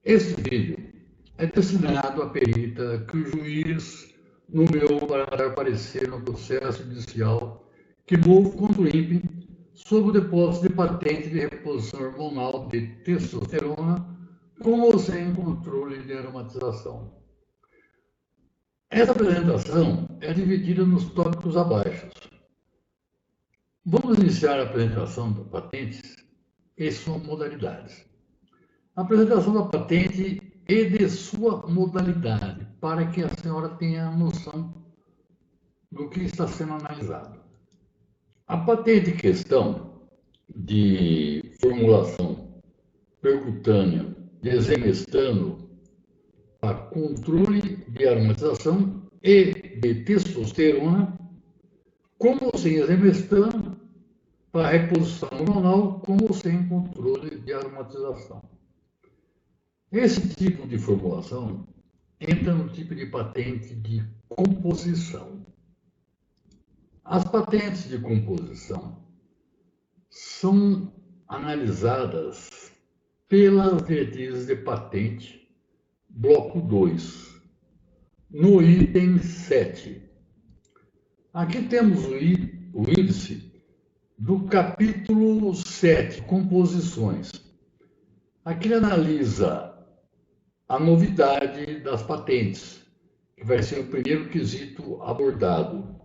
Esse vídeo é destinado à perita que o juiz nomeou para dar parecer no processo judicial que move contra o INPE sobre o depósito de patente de reposição hormonal de testosterona com ou sem controle de aromatização. Essa apresentação é dividida nos tópicos abaixo. Vamos iniciar a apresentação da patente e suas modalidades. A apresentação da patente e de sua modalidade, para que a senhora tenha noção do que está sendo analisado. A patente em questão de formulação percutânea de exemestano para controle de aromatização e de testosterona, como sem exemestano para reposição hormonal, como sem controle de aromatização. Esse tipo de formulação entra no tipo de patente de composição. As patentes de composição são analisadas pelas diretrizes de patente, bloco 2, no item 7. Aqui temos o índice do capítulo 7, composições. Aqui ele analisa a novidade das patentes, que vai ser o primeiro quesito abordado.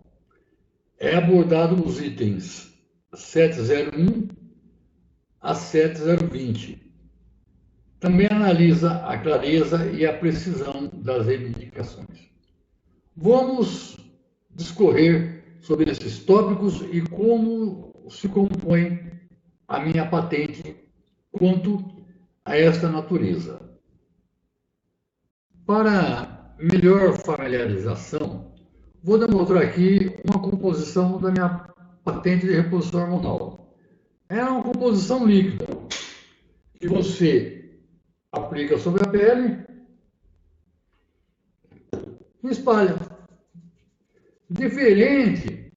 É abordado os itens 701 a 7020. Também analisa a clareza e a precisão das reivindicações. Vamos discorrer sobre esses tópicos e como se compõe a minha patente quanto a esta natureza. Para melhor familiarização, vou demonstrar aqui uma composição da minha patente de reposição hormonal. É uma composição líquida que você aplica sobre a pele e espalha. Diferente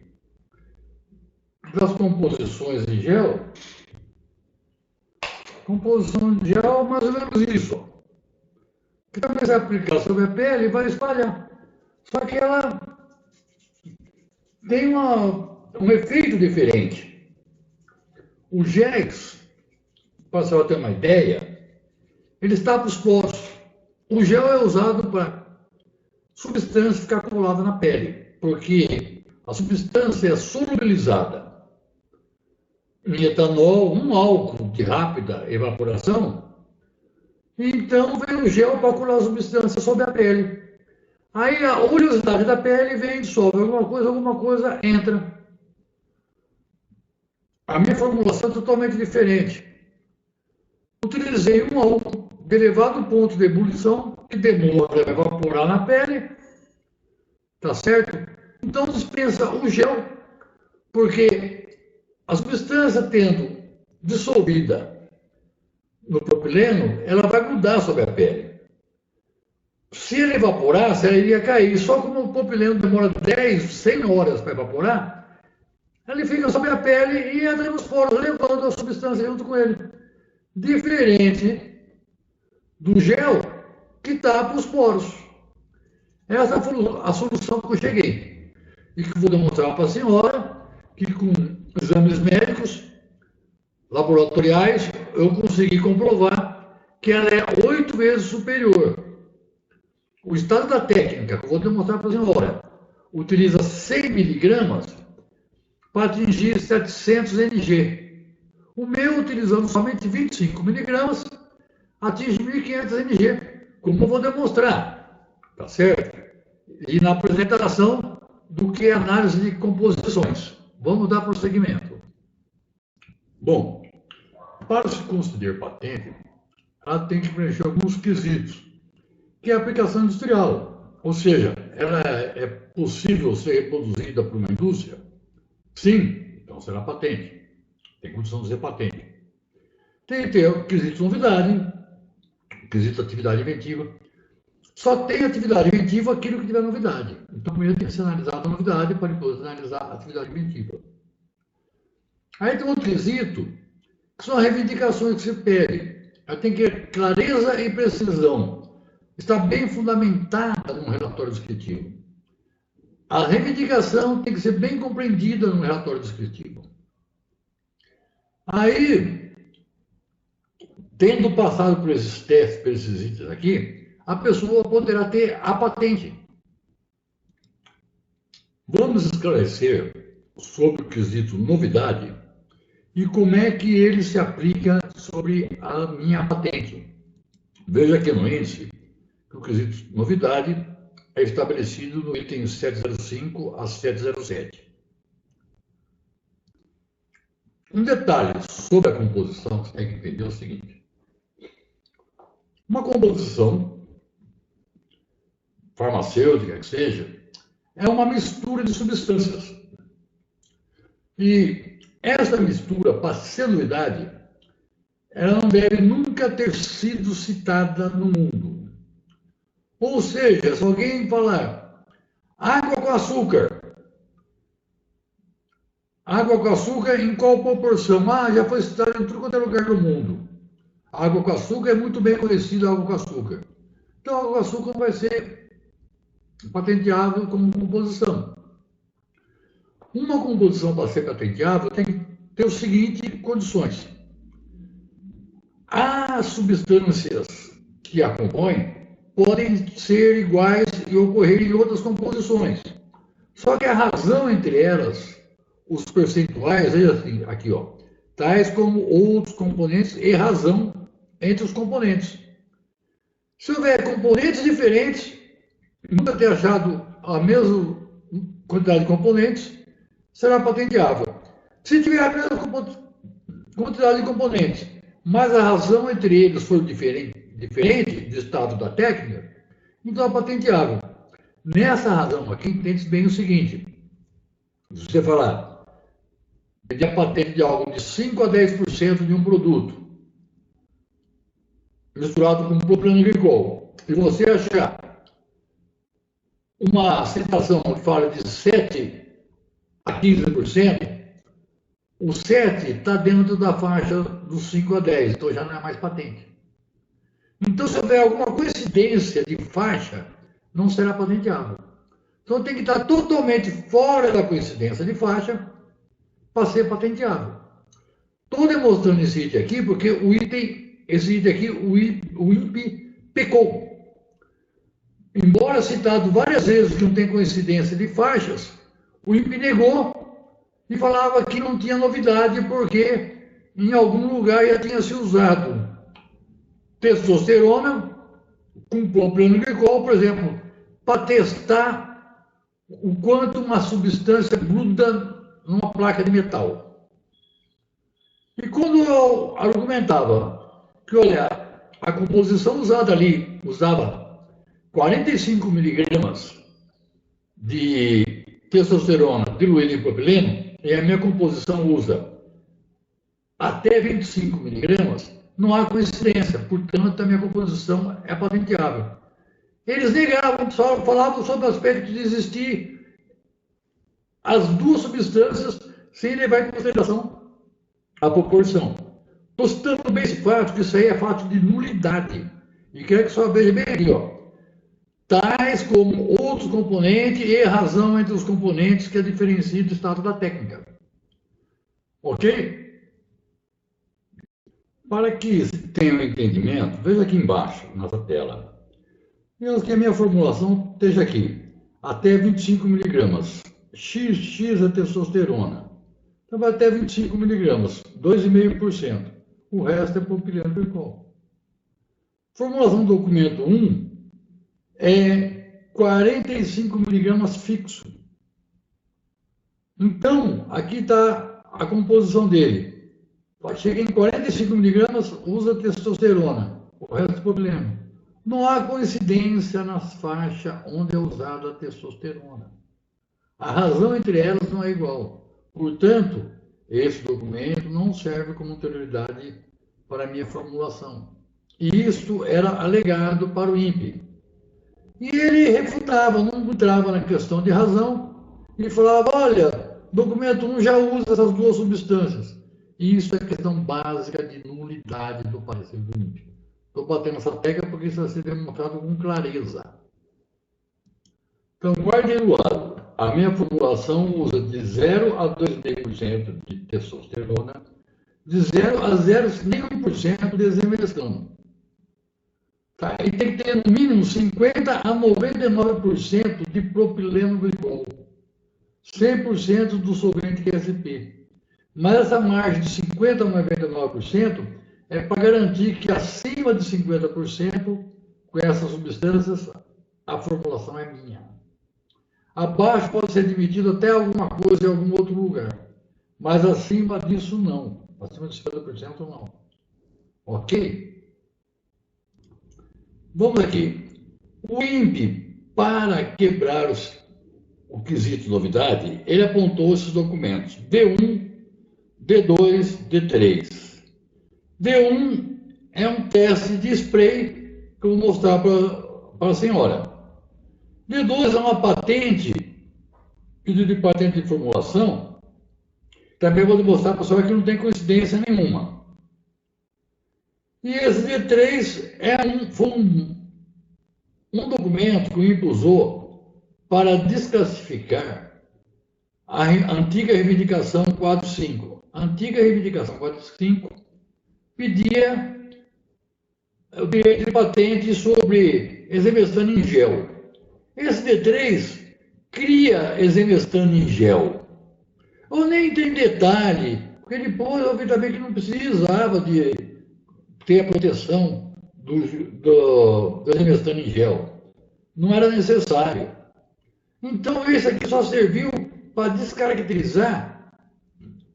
das composições em gel, composição de gel é mais ou menos isso. Que também você aplicar sobre a pele e vai espalhar. Só que ela tem um efeito diferente. O géis, para você ter uma ideia, ele está para os poros. O gel é usado para substância ficar colada na pele, porque a substância é solubilizada em etanol, um álcool de rápida evaporação, e então vem o gel para colar a substância sobre a pele. Aí a oleosidade da pele vem, dissolve alguma coisa entra. A minha formulação é totalmente diferente. Utilizei um álcool de elevado ponto de ebulição, que demora a evaporar na pele, tá certo? Então dispensa o gel, porque a substância tendo dissolvida no propileno, ela vai grudar sobre a pele. Se ele evaporasse, ela iria cair. Só como o propileno demora 10, 100 horas para evaporar, ele fica sobre a pele e entra nos poros, levando a substância junto com ele. Diferente do gel, que tapa os poros. Essa foi a solução que eu cheguei. E que vou demonstrar para a senhora que com exames médicos, laboratoriais, eu consegui comprovar que ela é 8 vezes superior. O estado da técnica, que eu vou demonstrar para a senhora, utiliza 100 miligramas para atingir 700 ng. O meu, utilizando somente 25 miligramas, atinge 1.500 ng, como eu vou demonstrar, tá certo? E na apresentação do que é análise de composições. Vamos dar prosseguimento. Bom, para se conceder patente, ela tem que preencher alguns quesitos, que é a aplicação industrial. Ou seja, ela é possível ser reproduzida por uma indústria? Sim, então será patente. Tem condição de ser patente. Tem que ter o quesito novidade, o quesito atividade inventiva. Só tem atividade inventiva aquilo que tiver novidade. Então, primeiro tem que ser analisada a novidade para depois analisar a atividade inventiva. Aí tem outro quesito, que são as reivindicações que se pede. ela tem que ter clareza e precisão. Está bem fundamentada no relatório descritivo. A reivindicação tem que ser bem compreendida no relatório descritivo. Aí, tendo passado por esses testes, por esses itens aqui, a pessoa poderá ter a patente. Vamos esclarecer sobre o quesito novidade e como é que ele se aplica sobre a minha patente. Veja aqui no índice que o quesito novidade é estabelecido no item 705 a 707. Um detalhe sobre a composição, você tem que entender o seguinte. Uma composição farmacêutica, que seja, é uma mistura de substâncias. E essa mistura, para ser novidade, ela não deve nunca ter sido citada no mundo. Ou seja, se alguém falar água com açúcar em qual proporção? Ah, já foi citado em tudo quanto é lugar do mundo. Água com açúcar é muito bem conhecida, água com açúcar. Então, água com açúcar não vai ser patenteável como composição. Uma composição para ser patenteável tem que ter o seguinte condições. As substâncias que a compõem podem ser iguais e ocorrer em outras composições. Só que a razão entre elas, os percentuais, veja assim, aqui, ó, tais como outros componentes e razão entre os componentes. Se houver componentes diferentes, nunca ter achado a mesma quantidade de componentes, será patenteável. Se tiver a mesma quantidade de componentes, mas a razão entre eles for diferente do estado da técnica, então é patenteável. Nessa razão aqui, entende-se bem o seguinte. Se você falar, pedir a patente de algo de 5 a 10% de um produto, misturado com propilenoglicol, e você achar uma citação que fala de 7 a 15%, o 7 está dentro da faixa dos 5 a 10, então já não é mais patente. Então, se houver alguma coincidência de faixa, não será patenteável. Então, tem que estar totalmente fora da coincidência de faixa para ser patenteável. Estou demonstrando esse item aqui porque esse item aqui, o INPE pecou. Embora citado várias vezes que não tem coincidência de faixas, o INPE negou e falava que não tinha novidade porque em algum lugar já tinha se usado testosterona com propilenoglicol, por exemplo, para testar o quanto uma substância gruda numa placa de metal. E quando eu argumentava que, olha, a composição usada ali usava 45 miligramas de testosterona diluída em propileno, e a minha composição usa até 25 miligramas, não há coincidência, portanto, a minha composição é patenteável. Eles negavam, só falavam sobre o aspecto de existir as duas substâncias sem levar em consideração a proporção. Estou citando bem esse fato, que isso aí é fato de nulidade. E quero que só veja bem aqui, ó. Tais como outros componentes e razão entre os componentes que a diferencia do estado da técnica. Ok? Para que tenham entendimento, veja aqui embaixo, nessa tela. Eu que a minha formulação esteja aqui. Até 25 miligramas. XX é testosterona. Então vai até 25 miligramas, 2,5%. O resto é propilenoglicol. Formulação do documento 1 é 45 miligramas fixo. Então, aqui está a composição dele. Chega em 45 miligramas, usa testosterona, o resto é propileno. Não há coincidência nas faixas onde é usada a testosterona. A razão entre elas não é igual. Portanto, esse documento não serve como autoridade para a minha formulação. E isso era alegado para o INPE. E ele refutava, não entrava na questão de razão, e falava, olha, documento 1 já usa essas duas substâncias. Isso é questão básica de nulidade do parecer do INPE. Estou batendo essa tecla porque isso vai ser demonstrado com clareza. Então, guardem no lado. A minha formulação usa de 0 a 2,5% de testosterona, de 0 a 0,1% de exemestano. Tá? E tem que ter no mínimo 50 a 99% de propileno glicol, 100% do solvente QSP. Mas essa margem de 50 a 99% é para garantir que acima de 50%, com essas substâncias, a formulação é minha. Abaixo pode ser admitido até alguma coisa em algum outro lugar, mas acima disso não. Acima de 50% não. Ok? Vamos aqui. O INPE, para quebrar o quesito de novidade, ele apontou esses documentos: D1, D2, D3. D1 é um teste de spray que eu vou mostrar para a senhora. D2 é uma patente, pedido de patente de formulação. Também vou demonstrar para a senhora que não tem coincidência nenhuma. E esse D3 foi um documento que o INPE usou para desclassificar a antiga reivindicação 45. A antiga reivindicação 45 pedia o direito de patente sobre exemestano em gel. Esse D3 cria exemestano em gel. Eu nem tenho detalhe, porque depois eu vi também que não precisava de ter a proteção do exemestano em gel. Não era necessário. Então, isso aqui só serviu para descaracterizar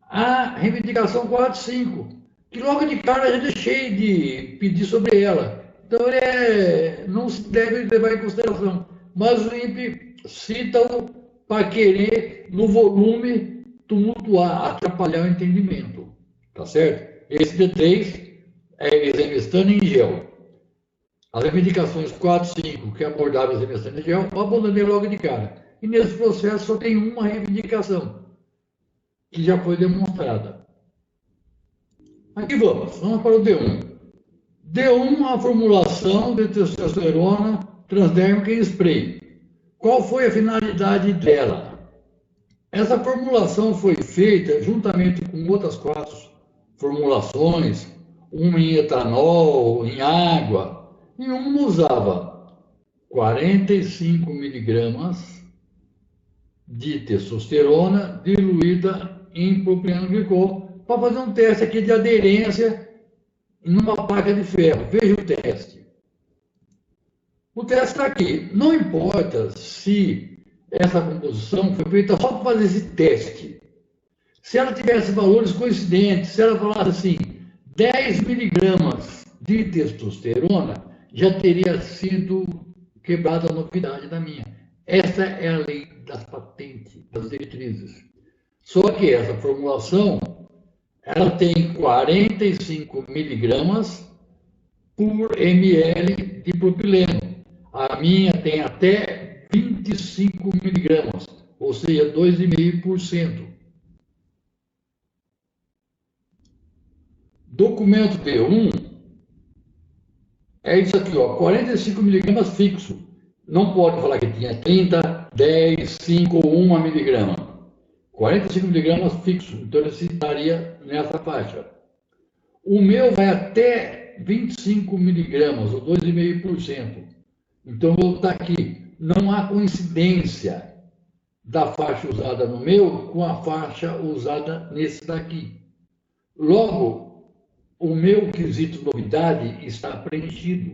a reivindicação 45, que logo de cara eu já deixei de pedir sobre ela. Então, não se deve levar em consideração. Mas o INPE cita-o para querer, no volume, tumultuar, atrapalhar o entendimento. Tá certo? Esse D3 é exemestano em gel. As reivindicações 4 e 5, que abordavam exemestano em gel, eu abandonei logo de cara. E nesse processo só tem uma reivindicação, que já foi demonstrada. Aqui vamos para o D1. D1 a formulação de testosterona transdérmica em spray. Qual foi a finalidade dela? Essa formulação foi feita juntamente com outras 4 formulações, uma em etanol, em água, e uma usava 45 miligramas de testosterona diluída em propileno glicol para fazer um teste aqui de aderência numa placa de ferro. Veja o teste. O teste está aqui. Não importa se essa composição foi feita só para fazer esse teste. Se ela tivesse valores coincidentes, se ela falasse assim, 10 miligramas de testosterona, já teria sido quebrada a novidade da minha. Essa é a lei das patentes, das diretrizes. Só que essa formulação, ela tem 45 miligramas por ml de propileno. A minha tem até 25 miligramas, ou seja, 2,5%. Documento D1 é isso aqui, ó, 45 miligramas fixo. Não pode falar que tinha 30, 10, 5 ou 1 miligrama. 45 miligramas fixo, então ele estaria nessa faixa. O meu vai até 25 miligramas, ou 2,5%. Então, eu vou estar aqui. Não há coincidência da faixa usada no meu com a faixa usada nesse daqui. Logo, o meu quesito novidade está preenchido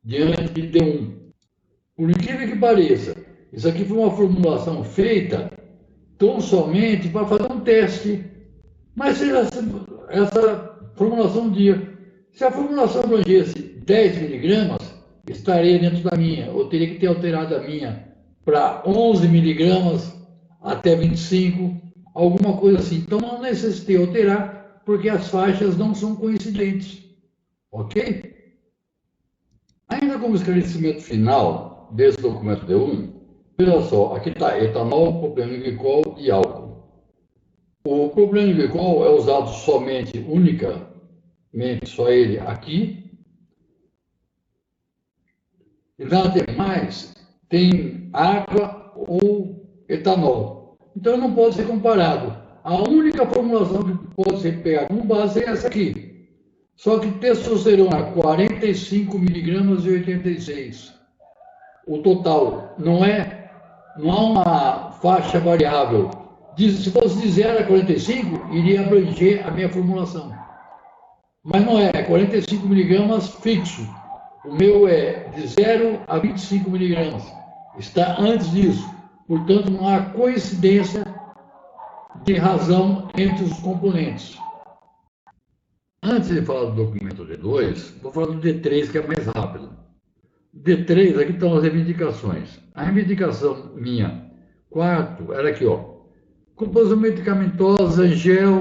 diante de D1. Por incrível que pareça, isso aqui foi uma formulação feita tão somente para fazer um teste. Mas se essa formulação se a formulação abrangesse 10 miligramas, estaria dentro da minha. Eu teria que ter alterado a minha para 11 miligramas até 25, alguma coisa assim. Então, não necessitei alterar, porque as faixas não são coincidentes. Ok? Ainda como esclarecimento final desse documento D1, veja só, aqui está etanol, propileno glicol e álcool. O propileno glicol é usado somente, unicamente, só ele aqui. E nada demais tem água ou etanol. Então não pode ser comparado. A única formulação que pode ser pegada como base é essa aqui. Só que testosterona 45 miligramas e 86. O total não há uma faixa variável. Se fosse de 0 a 45, iria abranger a minha formulação. Mas não é 45 miligramas fixo. O meu é de 0 a 25 miligramas. Está antes disso. Portanto, não há coincidência de razão entre os componentes. Antes de falar do documento D2, vou falar do D3, que é mais rápido. D3, aqui estão as reivindicações. A reivindicação minha, quarto, era aqui, ó. Composição medicamentosa, gel,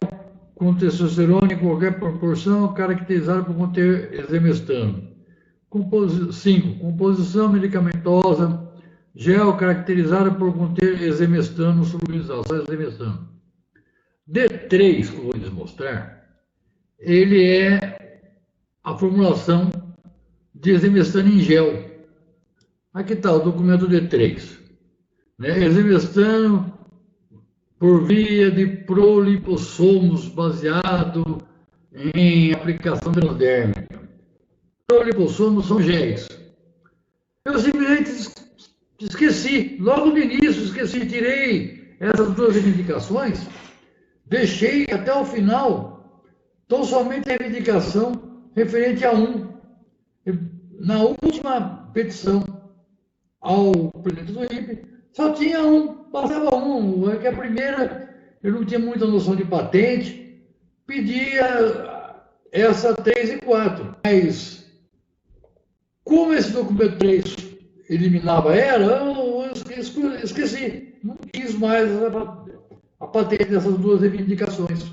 com testosterona em qualquer proporção, caracterizada por conter exemestano. 5. Composição medicamentosa, gel caracterizada por conter exemestano solubilizado, só exemestano. D3, que eu vou lhes mostrar, ele é a formulação de exemestano em gel. Aqui está o documento D3. Né? Exemestano por via de prolipossomos baseado em aplicação transdérmica. Prolipossomos são géis. Eu simplesmente esqueci, logo no início, tirei essas duas reivindicações, deixei até o final, então somente a reivindicação referente a um. Na última petição ao presidente do INPE, só tinha um, passava um, é que a primeira, eu não tinha muita noção de patente, pedia essa 3 e 4, mas como esse documento 3 eliminava eu esqueci, não quis mais a patente dessas duas reivindicações.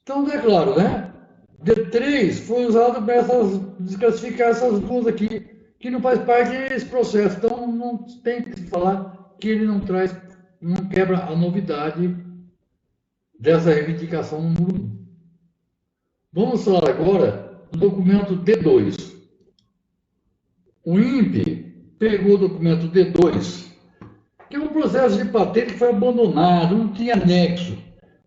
Então, é claro, né? D3 foi usado para desclassificar essas duas aqui, que não faz parte desse processo. Então, não tem que falar que ele não quebra a novidade dessa reivindicação número 1. Vamos falar agora do documento D2. O INPE pegou o documento D2, que é um processo de patente que foi abandonado, não tinha anexo,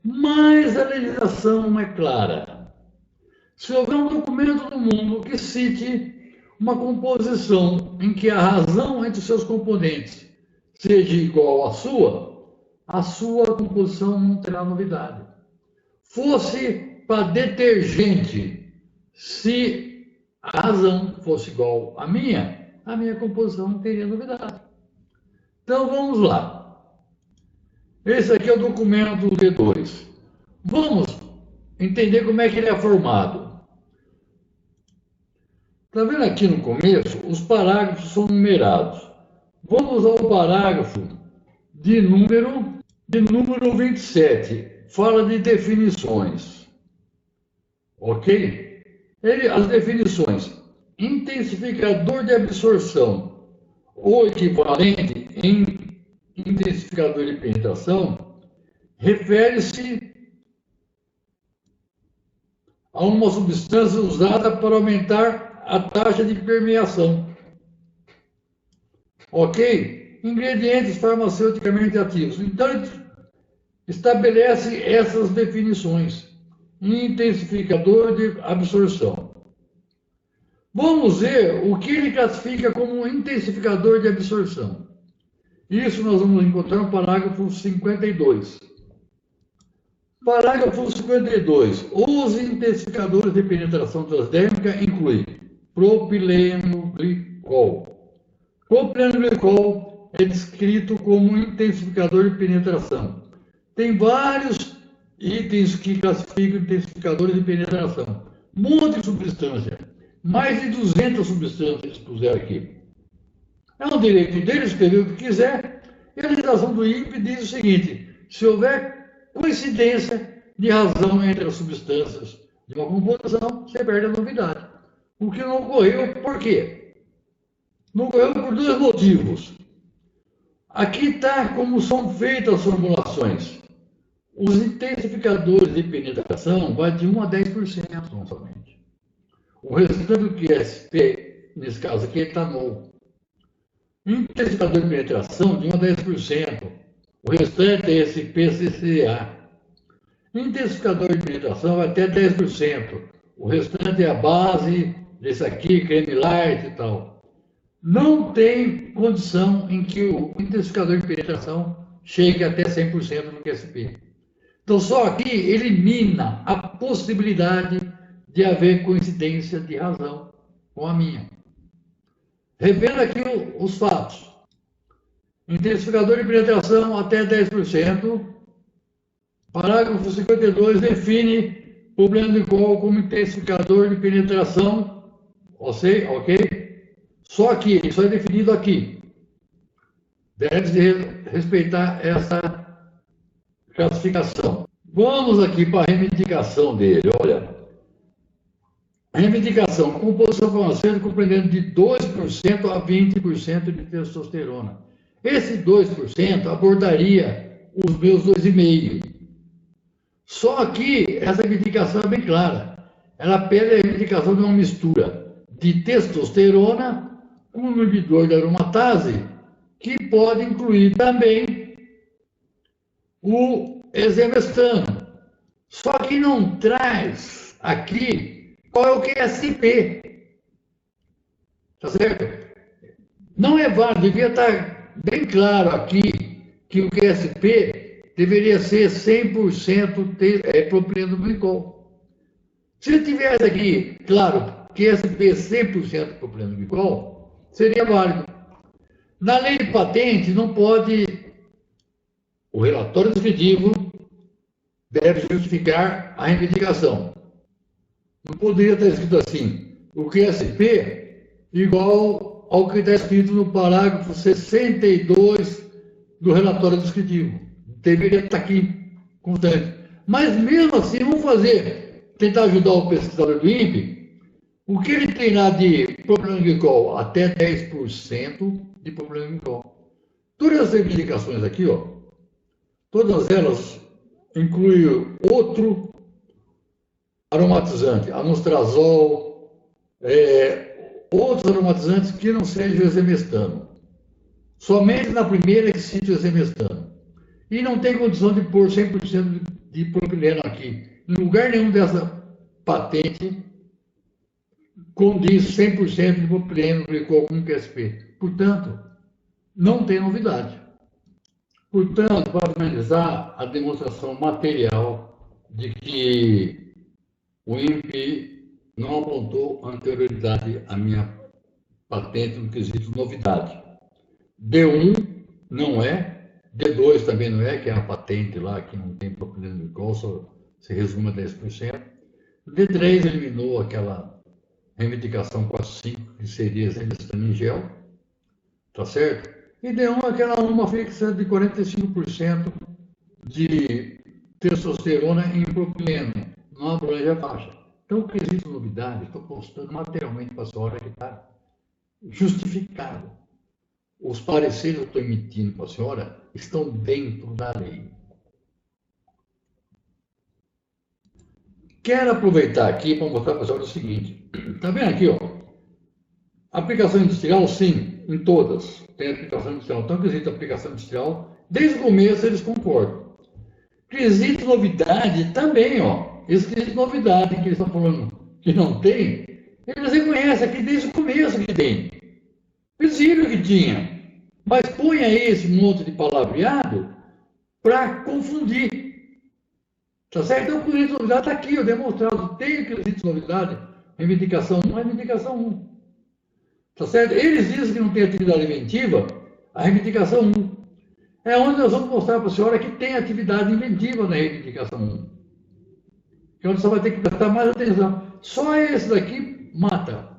mas a legislação é clara. Se houver um documento no mundo que cite uma composição em que a razão entre seus componentes seja igual à sua composição não terá novidade. Fosse para detergente, se a razão fosse igual à minha composição não teria novidade. Então vamos lá. Esse aqui é o documento D2. Vamos entender como é que ele é formado. Está vendo aqui no começo? Os parágrafos são numerados. Vamos ao parágrafo de número 27. Fala de definições. Ok? As definições. Intensificador de absorção ou equivalente em intensificador de penetração refere-se a uma substância usada para aumentar a taxa de permeação. Ok? Ingredientes farmaceuticamente ativos. Então, ele estabelece essas definições. Intensificador de absorção. Vamos ver o que ele classifica como intensificador de absorção. Isso nós vamos encontrar no parágrafo 52. Parágrafo 52. Os intensificadores de penetração transdérmica incluem propileno glicol. Propileno glicol é descrito como intensificador de penetração. Tem vários itens que classificam intensificadores de penetração. Um monte de substância. Mais de 200 substâncias eles puseram aqui. É um direito deles escrever o que quiser. E a legislação do INPE diz o seguinte: se houver coincidência de razão entre as substâncias de uma composição, você perde a novidade. O que não ocorreu, por quê? Não ocorreu por dois motivos. Aqui está como são feitas as formulações. Os intensificadores de penetração vai de 1 a 10% somente. O restante do QSP, nesse caso aqui, é etanol. Intensificador de penetração de 1 a 10%. O restante é esse PCCA. Intensificador de penetração vai até 10%. O restante é a base desse aqui, creme light e tal. Não tem condição em que o intensificador de penetração chegue até 100% no QSP. Então, só aqui elimina a possibilidade de haver coincidência de razão com a minha. Revendo aqui os fatos. Intensificador de penetração até 10%. Parágrafo 52 define problema de glicol como intensificador de penetração. Ok? Só aqui, isso é definido aqui. Deve-se respeitar essa classificação. Vamos aqui para a reivindicação dele. Olha, a reivindicação, composição farmacêutica compreendendo de 2% a 20% de testosterona. Esse 2% abordaria os meus 2,5%. Só que essa reivindicação é bem clara. Ela pede a reivindicação de uma mistura de testosterona com inibidor da aromatase, que pode incluir também o exemestano. Só que não traz aqui qual é o QSP. Tá certo? Não é válido, devia estar bem claro aqui que o QSP deveria ser 100% propileno glicol. Se tivesse aqui, claro, QSP 100% propileno glicol, seria válido. Na lei de patente, não pode. O relatório descritivo deve justificar a reivindicação. Não poderia estar escrito assim, o QSP igual ao que está escrito no parágrafo 62 do relatório descritivo. Deveria estar aqui constante. Mas mesmo assim, vamos tentar ajudar o pesquisador do INPE, o que ele tem lá de propileno glicol até 10% de propileno glicol. Todas as reivindicações aqui, ó, todas elas incluem outro aromatizante, anostrazol, outros aromatizantes que não sejam exemestano. Somente na primeira que cita o exemestano. E não tem condição de pôr 100% de propileno aqui. Em lugar nenhum dessa patente condiz 100% de propileno glicol com QSP. Portanto, não tem novidade. Portanto, para finalizar a demonstração material de que o INPE não apontou anterioridade à minha patente no quesito novidade. D1 não é, D2 também não é, que é a patente lá que não tem propileno glicol, só se resume a 10%. D3 eliminou aquela reivindicação 4.5, que seria exemestano em gel, tá certo? E D1 é aquela uma fixa de 45% de testosterona em propileno, não abrange a faixa. Então, o quesito novidade, estou postando materialmente para a senhora que está justificado. Os pareceres que eu estou emitindo para a senhora estão dentro da lei. Quero aproveitar aqui para mostrar para a senhora o seguinte. Está vendo aqui, ó? Aplicação industrial, sim, em todas tem aplicação industrial. Então, quesito aplicação industrial, desde o começo eles concordam. Quesito novidade também, ó. Esse quesito novidade que eles estão falando que não tem, eles reconhecem aqui desde o começo que tem. Eles viram que tinha. Mas põe aí esse monte de palavreado para confundir. Tá certo? Então, o quesito novidade está aqui, ó, demonstrado. Tem quesito novidade, reivindicação 1, reivindicação 1. Tá certo? Eles dizem que não tem atividade inventiva, a reivindicação 1. É onde nós vamos mostrar para a senhora que tem atividade inventiva na reivindicação 1. Que é onde você vai ter que prestar mais atenção. Só esse daqui mata.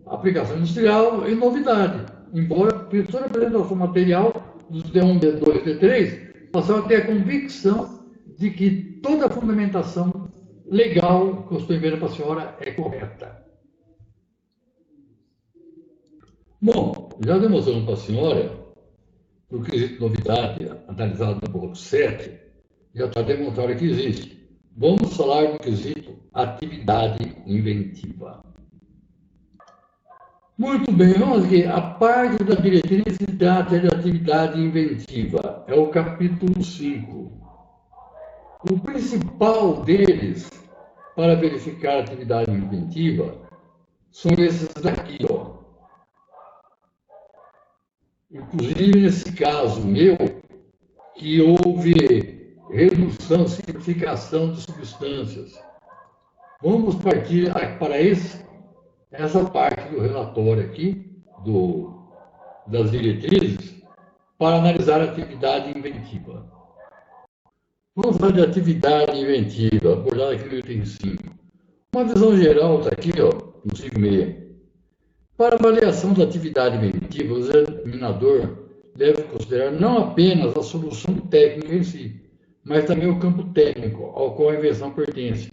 Aplicação industrial e novidade. Embora a pessoa apresentação material dos D1, D2, D3, a senhora tenha a convicção de que toda a fundamentação legal que eu estou enviando para a senhora é correta. Bom, já demonstramos para a senhora, no quesito novidade, analisado no bloco 7, já está demonstrado que existe. Vamos falar do quesito atividade inventiva. Muito bem, vamos aqui. A parte da diretriz de atividade inventiva é o capítulo 5. O principal deles, para verificar a atividade inventiva, são esses daqui, ó. Inclusive, nesse caso meu, que houve redução, simplificação de substâncias. Vamos partir para essa parte do relatório aqui, das diretrizes, para analisar a atividade inventiva. Vamos falar de atividade inventiva, abordada aqui no item 5. Uma visão geral está aqui, ó, no 5.6. Para avaliação da atividade inventiva, o examinador deve considerar não apenas a solução técnica em si, mas também o campo técnico ao qual a invenção pertence,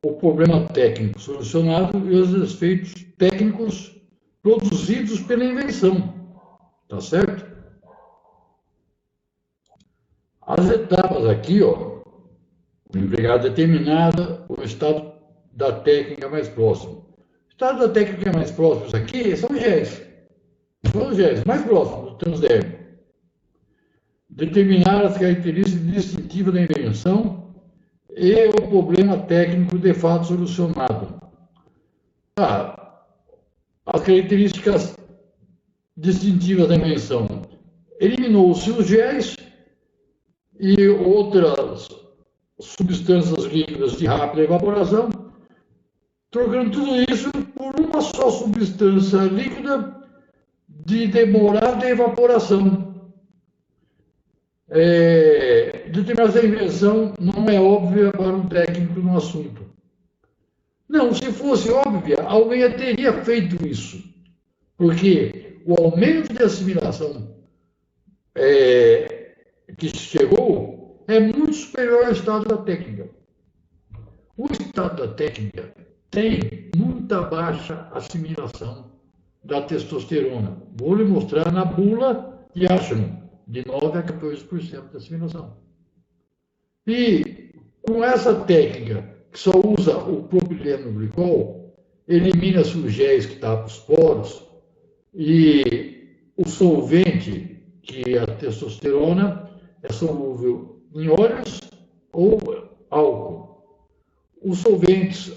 o problema técnico solucionado e os efeitos técnicos produzidos pela invenção. Tá certo? As etapas aqui, ó, o empregado determinada, o estado da técnica mais próximo. O estado da técnica mais próximos aqui são os GEs. São os GEs mais próximos do transdermo. Determinar as características distintivas da invenção e o problema técnico de fato solucionado. As características distintivas da invenção. Eliminou-se os GEs e outras substâncias líquidas de rápida evaporação, trocando tudo isso por uma só substância líquida de demorada evaporação. Determinação da invenção não é óbvia para um técnico no assunto. Não, se fosse óbvia, alguém já teria feito isso. Porque o aumento de assimilação que chegou é muito superior ao estado da técnica. O estado da técnica tem muita baixa assimilação da testosterona. Vou lhe mostrar na bula de Ashman, de 9% a 14% de assimilação. E com essa técnica, que só usa o propileno glicol, elimina-se os géis que tapam os poros e o solvente, que é a testosterona, é solúvel em óleos ou álcool. Os solventes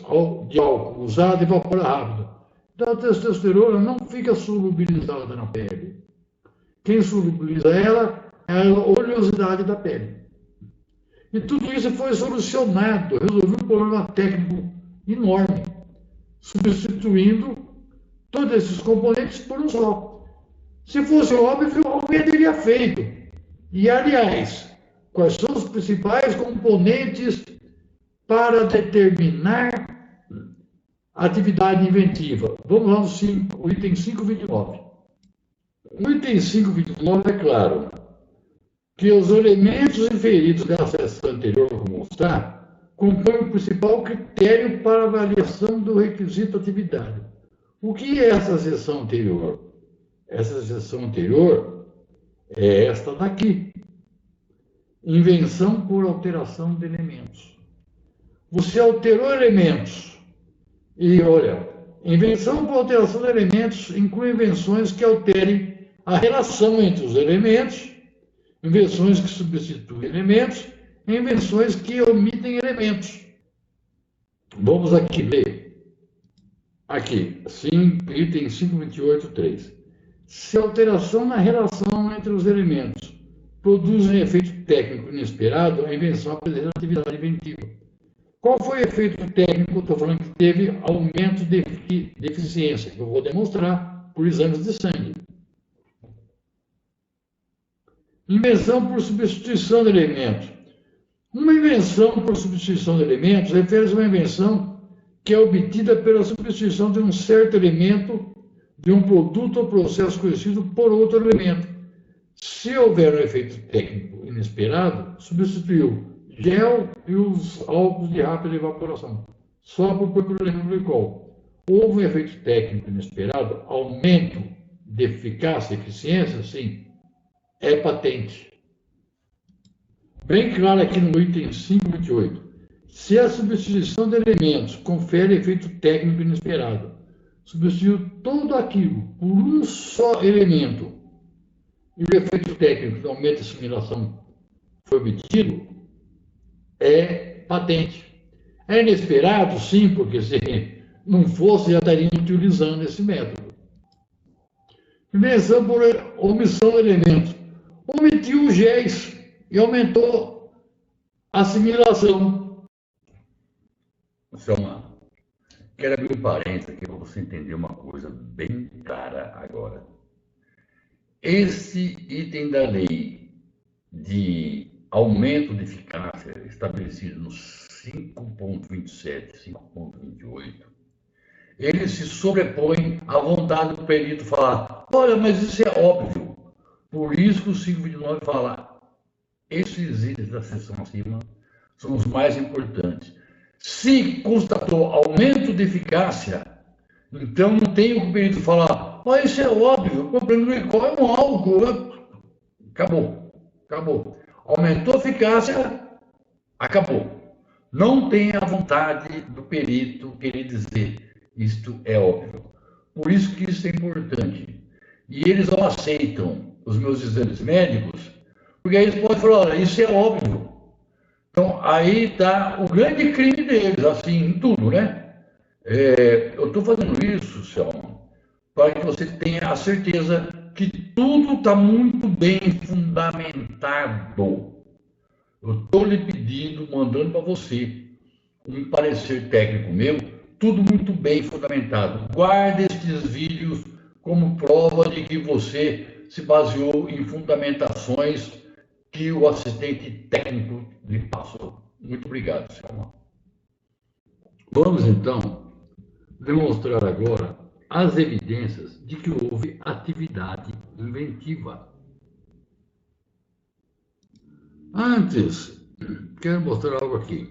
de álcool usado evapora rápido. Então a testosterona não fica solubilizada na pele. Quem solubiliza ela é a oleosidade da pele. E tudo isso foi solucionado, resolveu um problema técnico enorme, substituindo todos esses componentes por um só. Se fosse óbvio, alguém teria feito. E, aliás, quais são os principais componentes para determinar a atividade inventiva? Vamos lá no item 5.29. No item 5.29 é claro que os elementos inferidos da seção anterior, vou mostrar, compõem o principal critério para avaliação do requisito atividade. O que é essa seção anterior? Essa seção anterior é esta daqui. Invenção por alteração de elementos. Você alterou elementos. E, olha, invenção por alteração de elementos inclui invenções que alterem a relação entre os elementos, invenções que substituem elementos, e invenções que omitem elementos. Vamos aqui ler. Aqui, item 5.28.3. Se a alteração na relação entre os elementos produz um efeito técnico inesperado, a invenção apresenta atividade inventiva. Qual foi o efeito técnico? Estou falando que teve aumento de eficiência, que eu vou demonstrar por exames de sangue. Invenção por substituição de elementos. Uma invenção por substituição de elementos refere-se a uma invenção que é obtida pela substituição de um certo elemento de um produto ou processo conhecido por outro elemento. Se houver um efeito técnico inesperado, substituiu gel e os álcools de rápida evaporação, só por propileno glicol. Houve um efeito técnico inesperado, aumento de eficácia e eficiência, sim, é patente. bem claro aqui no item 5.28. Se a substituição de elementos confere efeito técnico inesperado, substituiu tudo aquilo por um só elemento e o efeito técnico de aumento de assimilação foi obtido, é patente. É inesperado, sim, porque se não fosse, já estariam utilizando esse método. Invenção por omissão de elementos. Omitiu o GES e aumentou a assimilação. Selma, quero abrir um parênteses aqui para você entender uma coisa bem clara agora. Esse item da lei de aumento de eficácia estabelecido no 5.27, 5.28, ele se sobrepõe à vontade do perito falar, olha, mas isso é óbvio. Por isso que o 5.29 fala, esses itens da seção acima são os mais importantes. Se constatou aumento de eficácia, então não tem o perito falar, mas isso é óbvio, o problema do glicol é um álcool. Acabou. Aumentou a eficácia, acabou. Não tem a vontade do perito querer dizer, isto é óbvio. Por isso que isso é importante. E eles não aceitam os meus exames médicos, porque aí eles podem falar, olha, isso é óbvio. Então, aí está o grande crime deles, assim, em tudo, né? Eu estou fazendo isso, Selma, para que você tenha a certeza que tudo está muito bem fundamentado. Eu estou lhe pedindo, mandando para você um parecer técnico meu, tudo muito bem fundamentado. Guarde estes vídeos como prova de que você se baseou em fundamentações que o assistente técnico lhe passou. Muito obrigado, Selma. Vamos, então, demonstrar agora as evidências de que houve atividade inventiva. Antes, quero mostrar algo aqui.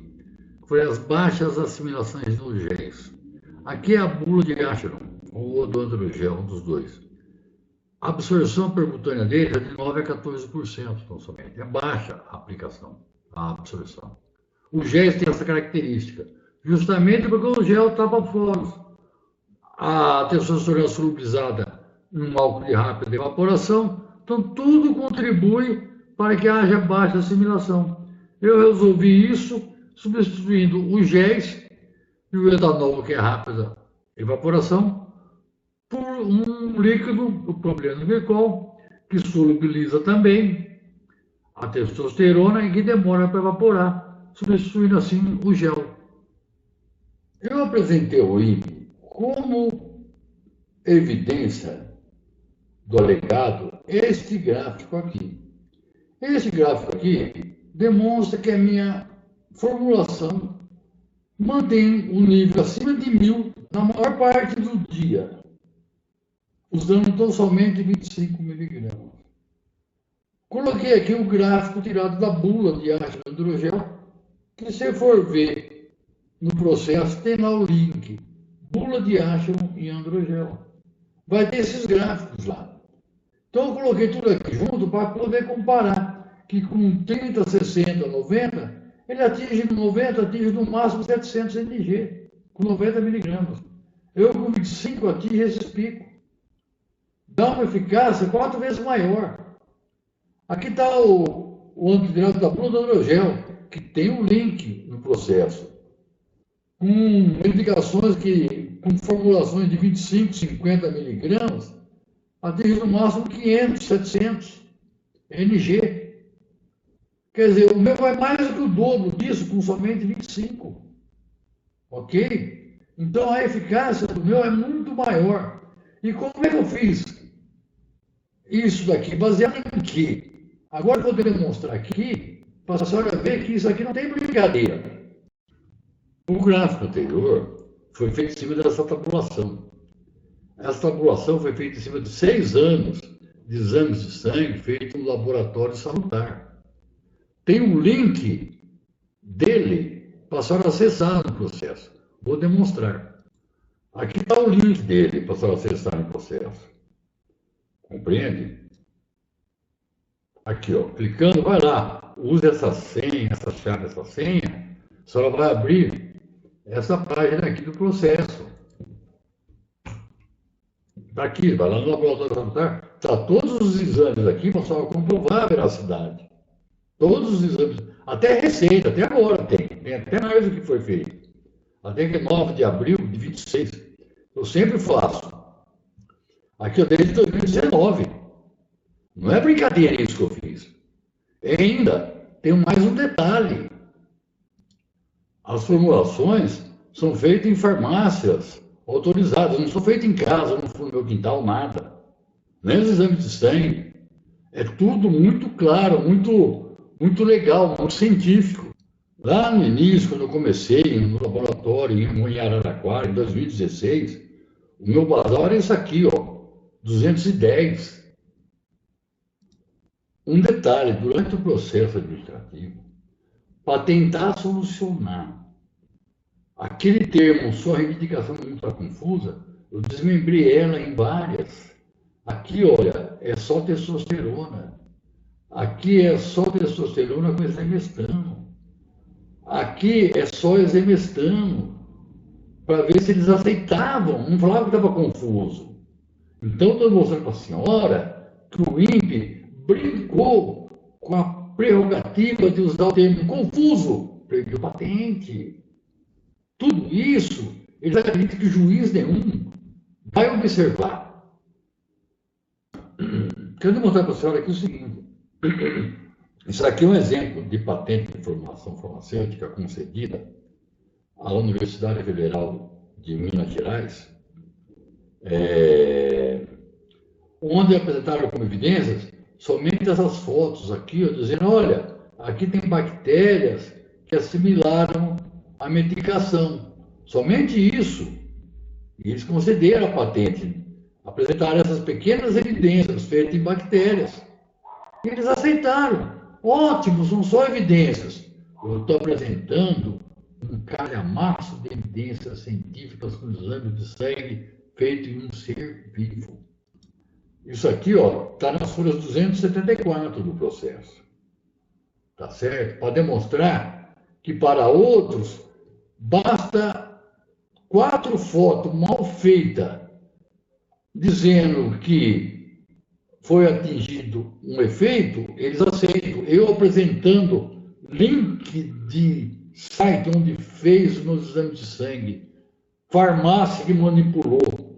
Foi as baixas assimilações do GES. Aqui é a bula de Acheron, ou do androgel, um dos dois. A absorção percutânea dele é de 9 a 14%, então somente. É baixa a aplicação, a absorção. O GES tem essa característica, justamente porque o gel tapa poros. A testosterona solubilizada em um álcool de rápida evaporação, então tudo contribui para que haja baixa assimilação. Eu resolvi isso substituindo o GES e o etanol, que é rápida evaporação, por um líquido, o propileno glicol, que solubiliza também a testosterona e que demora para evaporar, substituindo assim o gel. Eu apresentei ao INPE como evidência do alegado este gráfico aqui. Este gráfico aqui demonstra que a minha formulação mantém um nível acima de 1000 na maior parte do dia, usando tão somente 25 miligramas. Coloquei aqui o gráfico tirado da bula de ácido hidrogel, que se for ver no processo, tem lá o link, bula de ácido e androgel. Vai ter esses gráficos lá. Então eu coloquei tudo aqui junto para poder comparar, que com 30, 60, 90, ele atinge no 90, atinge no máximo 700 mg, com 90 miligramas. Eu com 25 atinge esses picos. Dá uma eficácia 4 vezes maior. Aqui está o antidireto da bula do androgel, que tem um link no processo, com medicações com formulações de 25, 50 miligramas, atinge no máximo 500, 700 mg. Quer dizer, o meu vai mais do que o dobro disso, com somente 25. Ok? Então a eficácia do meu é muito maior. E como é que eu fiz isso daqui? Baseado em quê? Agora eu vou demonstrar aqui, para a senhora ver que isso aqui não tem brincadeira. O gráfico anterior foi feito em cima dessa tabulação. Essa tabulação foi feita em cima de 6 anos de exames de sangue feitos no laboratório salutar. Tem um link dele para a senhora acessar no processo. Vou demonstrar. Aqui está o link dele para a senhora acessar no processo. Compreende? Aqui, ó, clicando, vai lá, use essa senha, essa chave, essa senha, a senhora vai abrir essa página aqui do processo. Está aqui, vai lá no laboratório sanitário, está todos os exames aqui para só comprovar a veracidade. Todos os exames, até receita, até agora tem até mais do que foi feito. Até que 9 de abril de 26. Eu sempre faço. Aqui, desde 2019. Não é brincadeira isso que eu fiz. E ainda tem mais um detalhe. As formulações são feitas em farmácias autorizadas, não são feitas em casa, não foi no meu quintal, nada. Nem os exames de sangue. É tudo muito claro, muito legal, muito científico. Lá no início, quando eu comecei no laboratório em Araraquara, em 2016, o meu basal era isso aqui, ó, 210. Um detalhe, durante o processo administrativo, para tentar solucionar aquele termo, sua reivindicação não está confusa, eu desmembrei ela em várias. Aqui, olha, é só testosterona. Aqui é só testosterona com exemestano. Aqui é só exemestano. Para ver se eles aceitavam, não falavam que estava confuso. Então, estou mostrando para a senhora que o INPE brincou com a prerrogativa de usar o termo confuso, perdeu patente. Tudo isso, eles acreditam que juiz nenhum vai observar. Quero mostrar para a senhora aqui o seguinte. Isso aqui é um exemplo de patente de informação farmacêutica concedida à Universidade Federal de Minas Gerais, onde apresentaram como evidências somente essas fotos aqui, ó, dizendo, olha, aqui tem bactérias que assimilaram a medicação. Somente isso. E eles concederam a patente. Apresentaram essas pequenas evidências feitas em bactérias. E eles aceitaram. Ótimo, são só evidências. Eu estou apresentando um calhamaço de evidências científicas com exame de sangue feito em um ser vivo. Isso aqui, ó, está nas folhas 274 do processo. Tá certo? Para demonstrar que para outros basta 4 fotos mal feitas dizendo que foi atingido um efeito, eles aceitam. Eu apresentando link de site onde fez nos exames de sangue, farmácia que manipulou,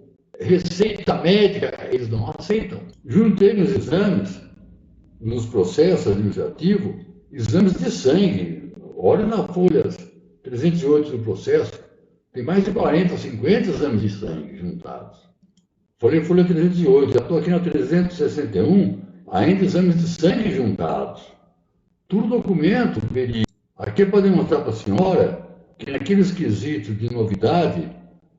receita médica, eles não aceitam. Juntei nos exames, nos processos administrativos, exames de sangue. Olha na folha 308 do processo, tem mais de 40, 50 exames de sangue juntados. Falei folha 308, já estou aqui na 361, ainda exames de sangue juntados. Tudo documento verídico. Aqui é para demonstrar para a senhora que naqueles quesitos de novidade,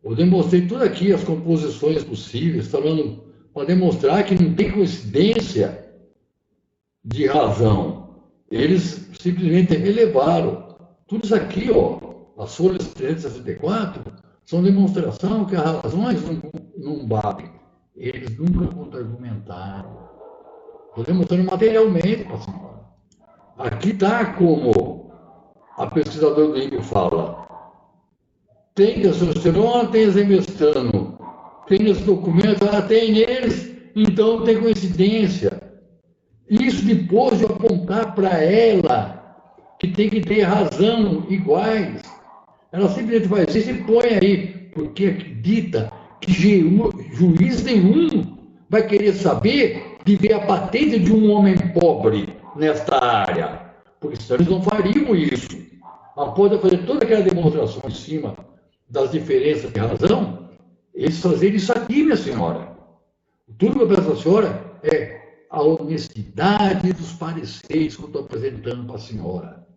eu demonstrei tudo aqui, as composições possíveis, falando para demonstrar que não tem coincidência de razão. Eles simplesmente relevaram. Tudo isso aqui, ó, as folhas 364, são demonstração que as razões não batem. Eles nunca contra-argumentaram. Estou demonstrando materialmente para a senhora. Aqui está como a pesquisadora do INPE fala. Tem testosterona, tem exemestano. Tem esse documento, tem neles, então tem coincidência. Isso depois de apontar para ela que tem que ter razão iguais. Ela simplesmente faz isso e põe aí, porque acredita que juiz nenhum vai querer saber de ver a patente de um homem pobre nesta área. Porque senão eles não fariam isso. Após fazer toda aquela demonstração em cima das diferenças de razão, eles fazerem isso aqui, minha senhora. Tudo que eu peço à senhora é a honestidade dos pareceres que eu estou apresentando para a senhora.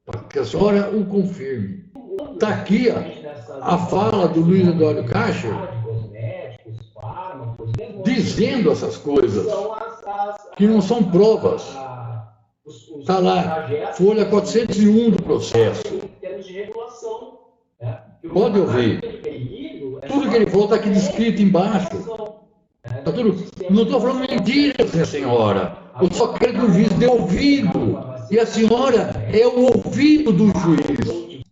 Para que a senhora o confirme. Está aqui a fala do Luiz Eduardo Caixa dizendo essas coisas que não são provas. Está lá, folha 401 do processo. Pode ouvir. Tudo que ele falou está aqui descrito embaixo. Tá tudo... Não estou falando mentiras, minha senhora. Eu só quero que o juiz dê ouvido. E a senhora é o ouvido do juiz.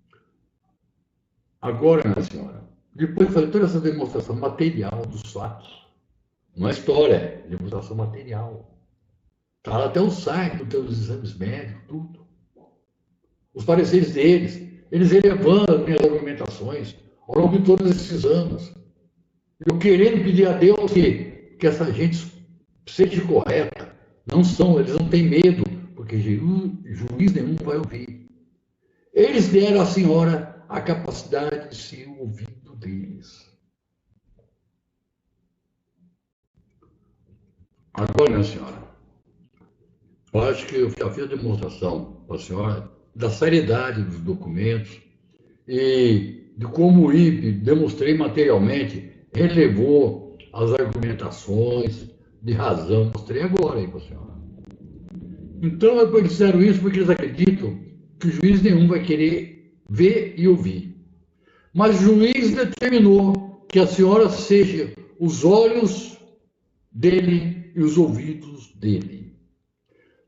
Agora, minha senhora, depois de fazer toda essa demonstração material dos fatos, não é história, é demonstração material. Está lá até o site, tem os exames médicos, tudo. Os pareceres deles, eles elevando as minhas argumentações ao longo de todos esses anos. Eu querendo pedir a Deus que essa gente seja correta. Não são, eles não têm medo, porque juiz nenhum vai ouvir. Eles deram à senhora a capacidade de ser o ouvido deles. Agora, minha senhora, eu acho que eu já fiz a demonstração para a senhora da seriedade dos documentos e de como o INPE, demonstrei materialmente, relevou as argumentações de razão. Mostrei agora aí para a senhora. Então, eles fizeram isso porque eles acreditam que o juiz nenhum vai querer ver e ouvir. Mas o juiz determinou que a senhora seja os olhos dele e os ouvidos dele.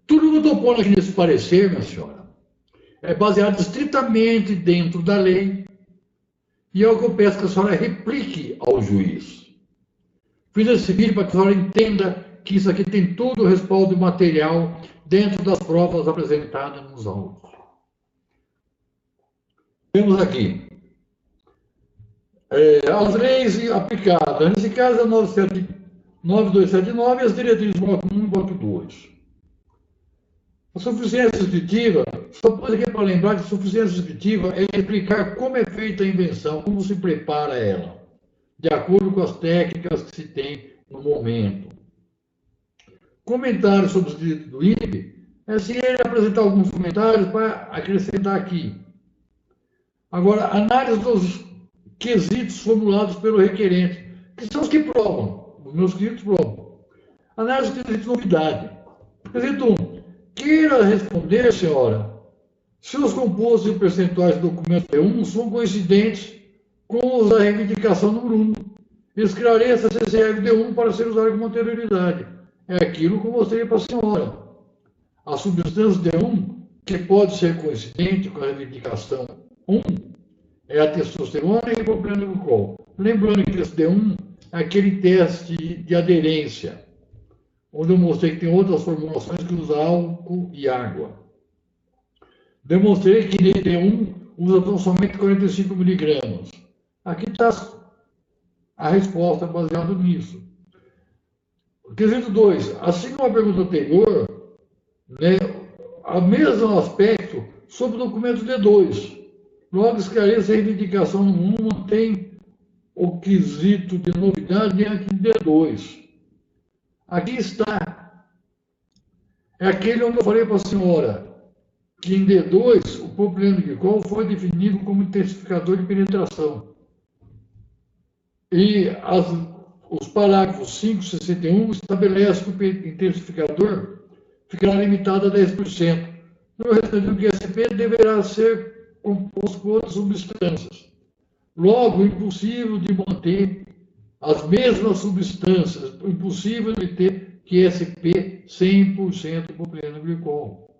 Tudo que eu estou pondo aqui nesse parecer, minha senhora, é baseado estritamente dentro da lei e é o que eu peço que a senhora replique ao juiz. Fiz esse vídeo para que a senhora entenda que isso aqui tem todo o respaldo material dentro das provas apresentadas nos autos. Temos aqui as leis aplicadas. Nesse caso, é 9279 e as diretrizes bloco 1 e bloco 2. A suficiência subjetiva, só pôs aqui para lembrar que a suficiência subjetiva é explicar como é feita a invenção, como se prepara ela, de acordo com as técnicas que se tem no momento. Comentários sobre os direitos do INPE, é se ele apresentar alguns comentários para acrescentar aqui. Agora, análise dos quesitos formulados pelo requerente, que são os que provam, os meus quesitos provam. Análise dos quesitos de novidade. Quesito 1. Queira responder, senhora, se os compostos e percentuais do documento D1 são coincidentes com os da reivindicação número 1. Esclareça se serve D1 para ser usado com anterioridade. É aquilo que eu mostrei para a senhora. A substância D1, que pode ser coincidente com a reivindicação 1, é a testosterona e o propilenglicol. Lembrando que esse D1 é aquele teste de aderência, onde eu mostrei que tem outras formulações que usa álcool e água. Demonstrei que D1 usa tão somente 45 miligramas. Aqui está a resposta baseada nisso. Quesito 2. Assim como a pergunta anterior, né, o mesmo aspecto sobre o documento D2. Logo, esclareça a reivindicação no 1 não tem o quesito de novidade diante de D2. Aqui está. É aquele onde eu falei para a senhora que em D2 o propilenglicol foi definido como intensificador de penetração. E os parágrafos 5 e 61 estabelecem que o intensificador ficará limitado a 10%. No restante do QSP deverá ser composto por outras substâncias. Logo, impossível de manter as mesmas substâncias, impossível de ter QSP 100% propilenglicol.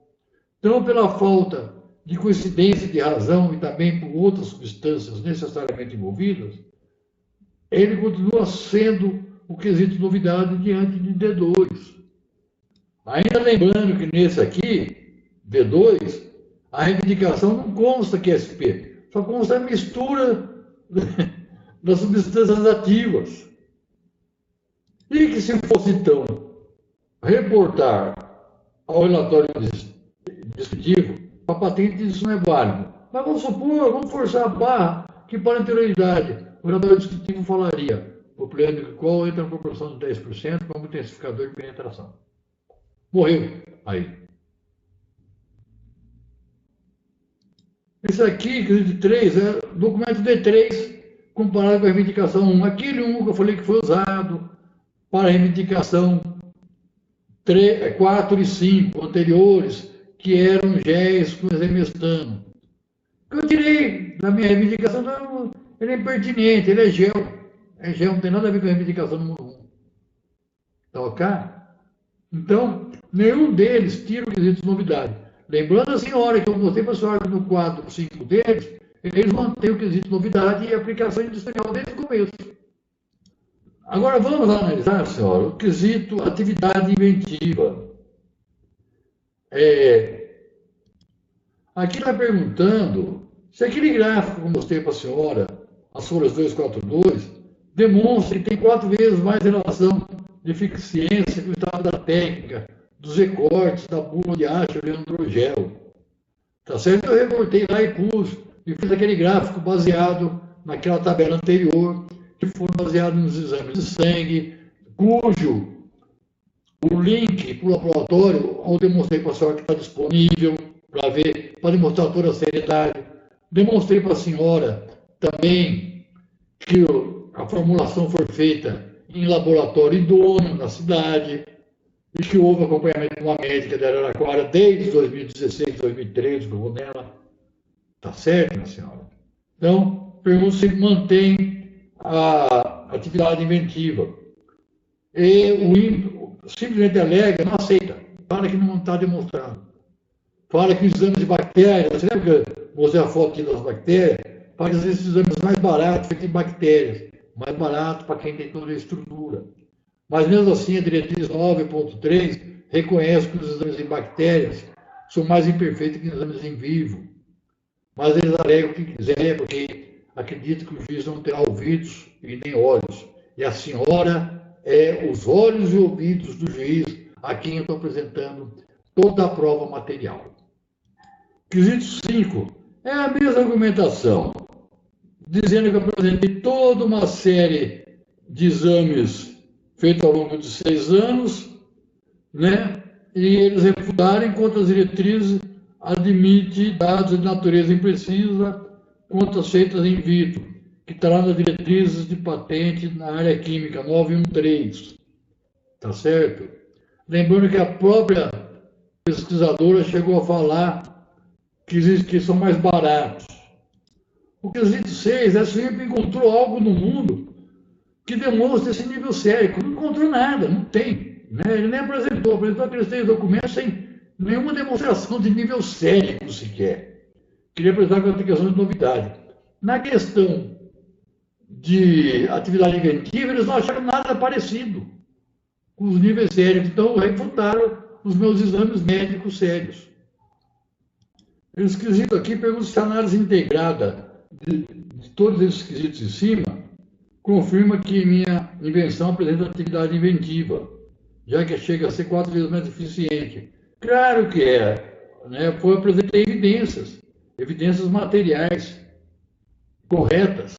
Então, pela falta de coincidência de razão e também por outras substâncias necessariamente envolvidas, ele continua sendo o quesito de novidade diante de D2. Ainda lembrando que nesse aqui, D2, a reivindicação não consta QSP, só consta a mistura das substâncias ativas. E que se fosse, então, reportar ao relatório descritivo, a patente isso não é válido. Mas vamos supor, vamos forçar a barra que para anterioridade o relatório descritivo falaria o propilenglicol entra na proporção de 10% como intensificador de penetração. Morreu aí. Esse aqui, quesito 3, é documento D3 comparado com a reivindicação 1. Aquele 1 que eu falei que foi usado para a reivindicação 4 e 5 anteriores, que eram géis com exemestano. Que eu tirei da minha reivindicação, não, ele é impertinente, ele é gel. É gel, não tem nada a ver com a reivindicação número 1. Tá ok? Então, nenhum deles tira o quesito de novidade. Lembrando a senhora que eu mostrei para a senhora que no quadro 5 deles, eles mantêm o quesito de novidade e aplicação industrial desde o começo. Agora vamos analisar, senhora, o quesito atividade inventiva. Aqui está perguntando se aquele gráfico que eu mostrei para a senhora, as folhas 242, demonstra que tem 4 vezes mais relação de eficiência com o estado da técnica, dos recortes, da bula de Asher e Androgel. Tá certo? Eu recortei lá e pus, e fiz aquele gráfico baseado naquela tabela anterior, que foram baseados nos exames de sangue, cujo o link para o laboratório, onde eu mostrei para a senhora que está disponível, para ver, para demonstrar toda a seriedade. Demonstrei para a senhora também que a formulação foi feita em laboratório idôneo na cidade e que houve acompanhamento de uma médica da Araraquara desde 2016, 2013, que eu vou nela. Tá certo, minha senhora? Então, pergunto se mantém a atividade inventiva. E o INPE simplesmente alega, não aceita. Fala que não está demonstrado. Fala que os exames de bactérias, você lembra que eu mostrei a foto aqui das bactérias? Fala que esses exames mais baratos feitos em bactérias. Mais barato para quem tem toda a estrutura. Mas mesmo assim, a diretriz 9.3 reconhece que os exames em bactérias são mais imperfeitos que os exames em vivo. Mas eles alegam o que quiser, porque acreditam que o juiz não terá ouvidos e nem olhos. E a senhora é os olhos e ouvidos do juiz a quem eu estou apresentando toda a prova material. Quesito 5. É a mesma argumentação, dizendo que eu apresentei toda uma série de exames feitos ao longo de 6 anos, né? E eles refutaram enquanto as diretrizes admitem dados de natureza imprecisa, contas feitas in vitro, que está lá nas diretrizes de patente na área química 913. Tá certo? Lembrando que a própria pesquisadora chegou a falar que são mais baratos. O quesito 6 é se o INPE encontrou algo no mundo que demonstra esse nível sérico. Não encontrou nada, não tem. Né? Ele nem apresentou aqueles 3 documentos sem nenhuma demonstração de nível sérico sequer. Queria apresentar com a aplicação de novidade. Na questão de atividade inventiva, eles não acharam nada parecido com os níveis sérios, então refutaram os meus exames médicos sérios. Esse quesito aqui pergunta se a análise integrada de todos esses quesitos em cima confirma que minha invenção apresenta atividade inventiva, já que chega a ser 4 vezes mais eficiente. Claro que é. Né? Eu apresentei evidências materiais corretas.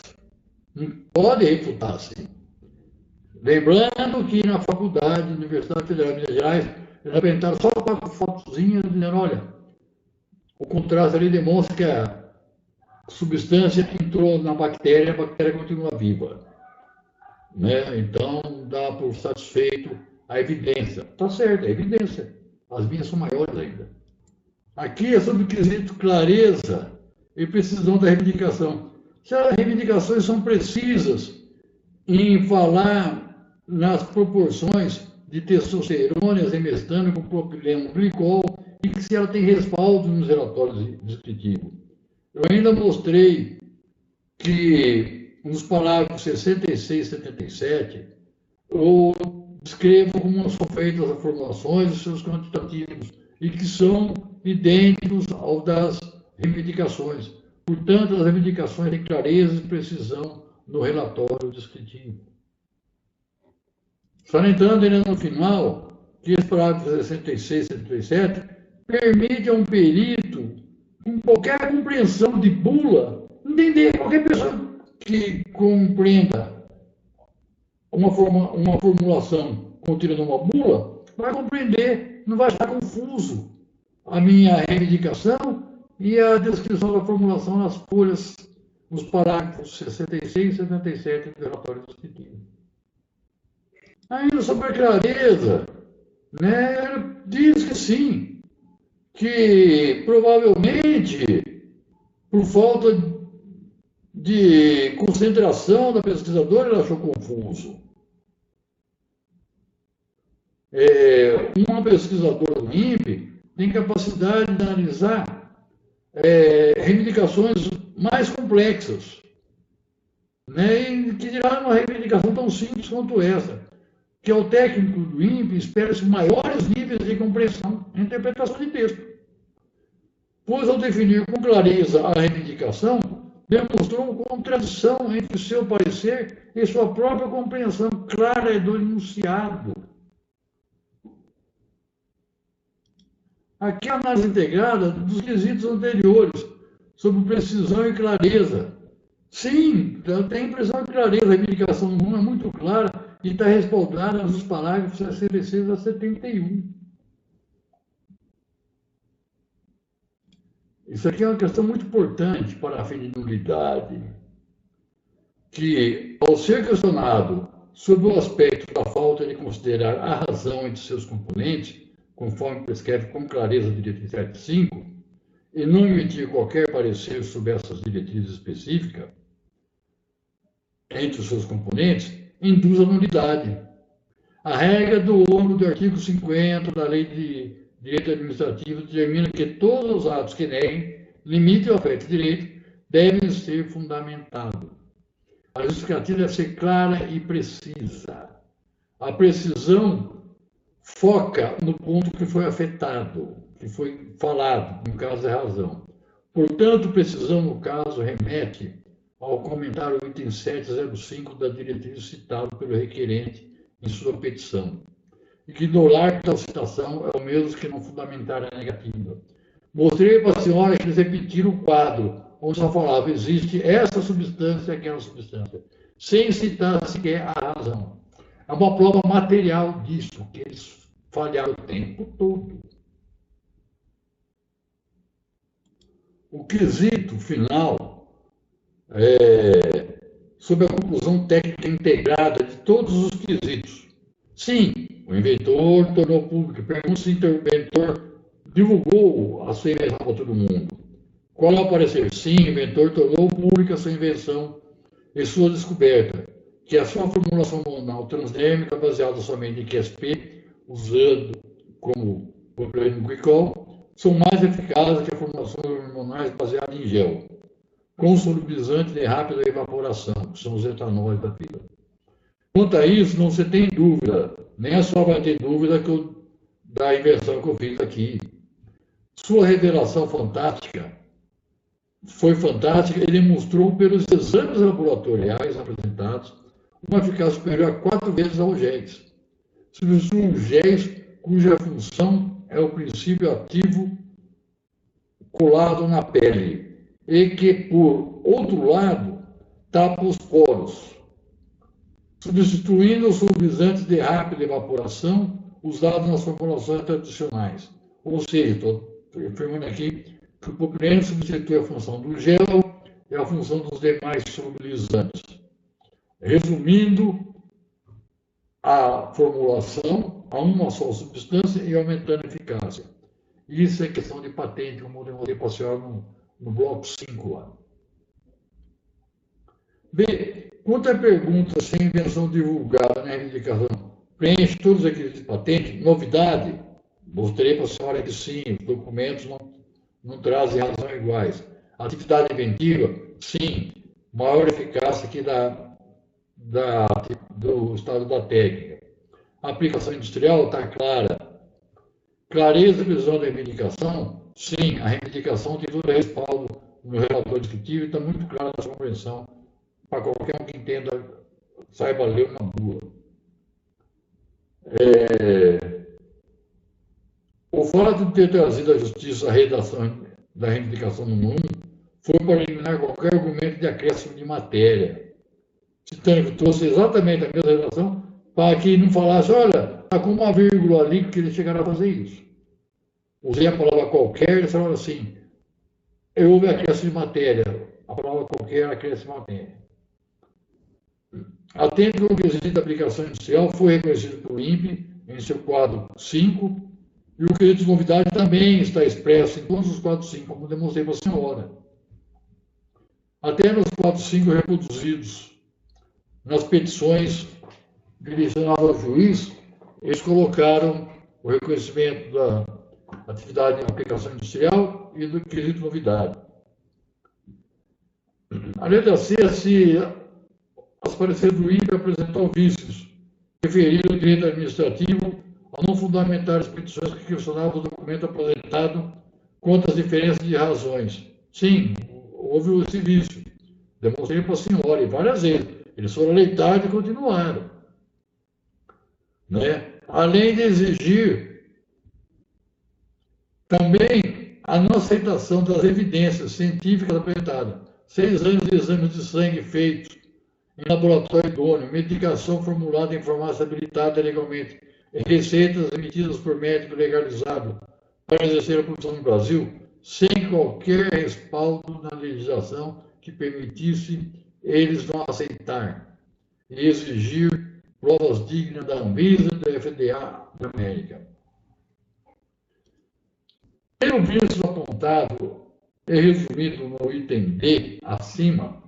Não pode refutar, sim. Lembrando que na faculdade, Universidade Federal de Minas Gerais, eles apresentaram só 4 fotozinhas dizendo, olha, o contraste ali demonstra que a substância entrou na bactéria e a bactéria continua viva. Né? Então, dá por satisfeito a evidência. Está certo, é evidência. As minhas são maiores ainda. Aqui é sobre o quesito clareza e precisão da reivindicação. Se as reivindicações são precisas em falar nas proporções de testosterona, azemestano com propileno glicol e que se ela tem respaldo nos relatórios descritivos. Eu ainda mostrei que nos parágrafos 66 e 77 eu descrevo como são feitas as formulações e seus quantitativos e que são idênticos ao das reivindicações. Portanto, as reivindicações têm clareza e precisão no relatório descritivo. Salientando ainda no final que esse parágrafo 66 e 77 permite a um perito, com qualquer compreensão de bula, entender, qualquer pessoa que compreenda uma formulação contida numa bula, vai compreender, não vai estar confuso a minha reivindicação e a descrição da formulação nas folhas, nos parágrafos 66 e 77 do relatório descritivo. Ainda sobre a clareza, né, diz que sim, que provavelmente, por falta de concentração da pesquisadora, ela achou confuso. Uma pesquisadora do INPE tem capacidade de analisar reivindicações mais complexas, né? E que dirá uma reivindicação tão simples quanto essa, que ao técnico do INPE espera-se maiores níveis de compreensão e interpretação de texto, pois ao definir com clareza a reivindicação, demonstrou contradição entre seu parecer e sua própria compreensão clara do enunciado. Aqui a análise integrada dos quesitos anteriores, sobre precisão e clareza. Sim, tem precisão e clareza, a reivindicação 1 é muito clara e está respaldada nos parágrafos 66 a 71. Isso aqui é uma questão muito importante para a fim de nulidade, que, ao ser questionado sobre o aspecto da falta de considerar a razão entre seus componentes, conforme prescreve com clareza a diretriz 75, e não emitir qualquer parecer sobre essas diretrizes específicas entre os seus componentes, induz a nulidade. A regra do ouro do artigo 50 da Lei de Direito Administrativo determina que todos os atos que neguem, limitem ou afetem direito, devem ser fundamentados. A justificativa deve ser clara e precisa. A precisão foca no ponto que foi afetado, que foi falado, no caso da razão. Portanto, precisão, no caso, remete ao comentário item 705 da diretriz citado pelo requerente em sua petição. Ignorar tal citação é o mesmo que não fundamentar a negativa. Mostrei para a senhora que eles repetiram o quadro, onde só falava, existe essa substância e aquela substância, sem citar sequer a razão. É uma prova material disso, que eles falharam o tempo todo. O quesito final sobre a conclusão técnica integrada de todos os quesitos. Sim, o inventor tornou público. Pergunta se o inventor divulgou a sua invenção para todo mundo. Qual é o parecer? Sim, o inventor tornou pública a sua invenção e sua descoberta, que a sua formulação hormonal transdérmica baseada somente em QSP, usando como propileno glicol, são mais eficazes que a formulação hormonais baseada em gel, com solubilizante de rápida evaporação, que são os etanóis da vida. Quanto a isso, não se tem dúvida, nem a senhora vai ter dúvida da invenção que eu fiz aqui. Sua revelação foi fantástica e demonstrou pelos exames laboratoriais apresentados uma eficácia superior a 4 vezes ao GES. Substitui um GES cuja função é o princípio ativo colado na pele e que, por outro lado, tapa os poros, substituindo os solubilizantes de rápida evaporação usados nas formulações tradicionais. Ou seja, estou afirmando aqui que o propileno substitui a função do gel e a função dos demais solubilizantes. Resumindo a formulação a uma só substância e aumentando a eficácia. Isso é questão de patente, como eu demonstrei para a senhora no bloco 5 lá. B. Quanto à pergunta se a invenção divulgada na reivindicação preenche todos os requisitos de patente, novidade, mostrei para a senhora que sim, os documentos não trazem razão iguais. Atividade inventiva, sim, maior eficácia que do estado da técnica. A aplicação industrial está clara. Clareza e precisão da reivindicação, sim, a reivindicação tem todo o respaldo no relatório descritivo e está muito clara na sua compreensão para qualquer um que entenda, saiba ler uma boa. O fato de ter trazido à justiça a redação da reivindicação número 1 foi para eliminar qualquer argumento de acréscimo de matéria. Citando que trouxe exatamente a mesma redação para que não falasse, olha, está com uma vírgula ali que eles chegaram a fazer isso. Usei a palavra qualquer, eles falaram assim, houve acréscimo de matéria. A palavra qualquer acréscimo de matéria. Atento ao quesito da aplicação industrial, foi reconhecido pelo INPE em seu quadro 5, e o quesito de novidade também está expresso em todos os quadros 5, como demonstrei para a senhora. Até nos quadros 5 reproduzidos nas petições direcionadas ao juiz, eles colocaram o reconhecimento da atividade em aplicação industrial e do quesito novidade. A letra C, as pareceres do INPE apresentou vícios, referiram o direito administrativo ao não fundamentar as petições que questionavam o documento apresentado quanto às diferenças de razões. Sim, houve esse vício. Demonstrei para a senhora, e várias vezes. Eles foram leitados e continuaram. Né? Além de exigir também a não aceitação das evidências científicas apresentadas. 6 anos de exames de sangue feitos em laboratório idôneo, medicação formulada em farmácia habilitada legalmente, receitas emitidas por médico legalizado para exercer a profissão no Brasil, sem qualquer respaldo na legislação que permitisse eles não aceitar e exigir provas dignas da Anvisa e da FDA da América. Pelo visto apontado e resumido no item D, acima,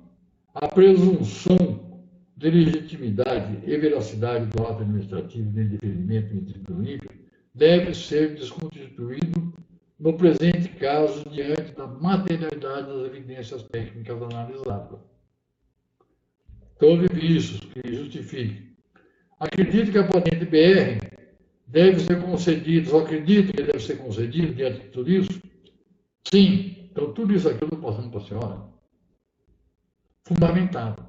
a presunção de legitimidade e veracidade do ato administrativo de indeferimento emitido no INPE deve ser desconstituído no presente caso diante da materialidade das evidências técnicas analisadas. Então, houve vícios que justifiquem. Acredito que a patente BR deve ser concedida, só acredito que deve ser concedida diante de tudo isso? Sim. Então, tudo isso aqui eu estou passando para a senhora. Fundamentado